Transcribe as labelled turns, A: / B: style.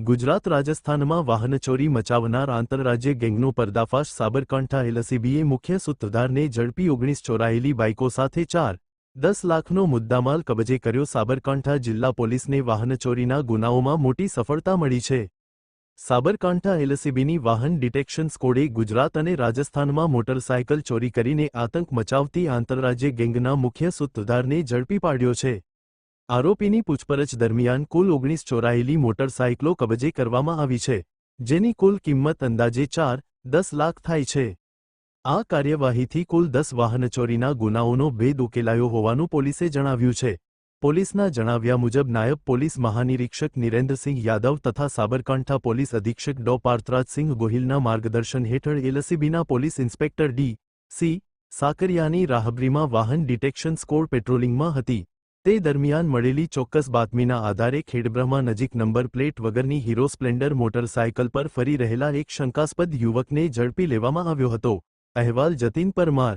A: ગુજરાત રાજસ્થાનમાં વાહનચોરી મચાવનાર આંતરરાજ્ય ગેંગનો પર્દાફાશ સાબરકાંઠા એલસીબીએ મુખ્ય સૂત્રધારને ઝડપી 19 ચોરાયેલી બાઇકો સાથે 4.10 લાખનો મુદ્દામાલ કબજે કર્યો। સાબરકાંઠા જિલ્લા પોલીસને વાહનચોરીના ગુનાઓમાં મોટી સફળતા મળી છે। સાબરકાંઠા એલસીબીની વાહન ડિટેક્શન સ્કોડે ગુજરાત અને રાજસ્થાનમાં મોટરસાયકલ ચોરી કરીને આતંક મચાવતી આંતરરાજ્ય ગેંગના મુખ્ય સૂત્રધારને ઝડપી પાડ્યો છે। આરોપીની પૂછપરછ દરમિયાન કુલ 19 ચોરાયેલી મોટરસાયકલો કબજે કરવામાં આવી છે, જેની કુલ કિંમત અંદાજે 4.10 લાખ થાય છે। આ કાર્યવાહીથી કુલ 10 વાહનચોરીના ગુનાઓનો ભેદ ઉકેલાયો હોવાનું પોલીસે જણાવ્યું છે। પોલીસના જણાવ્યા મુજબ નાયબ પોલીસ મહાનિરીક્ષક નિરેન્દ્રસિંહ યાદવ તથા સાબરકાંઠા પોલીસ અધિક્ષક ડો પાર્થરાજસિંહ ગોહિલના માર્ગદર્શન હેઠળ એલસીબીના પોલીસ ઇન્સ્પેક્ટર ડી.સી. સાકરિયાની રાહબરીમાં વાહન ડિટેક્શન સ્કોડ પેટ્રોલિંગમાં હતી। તે દરમિયાન મળેલી ચોક્કસ બાતમીના આધારે ખેડબ્રહ્મા નજીક નંબર પ્લેટ વગરની હીરો સ્પ્લેન્ડર મોટરસાયકલ પર ફરી રહેલા એક શંકાસ્પદ યુવકને ઝડપી લેવામાં આવ્યો હતો। અહેવાલ જતીન પરમાર।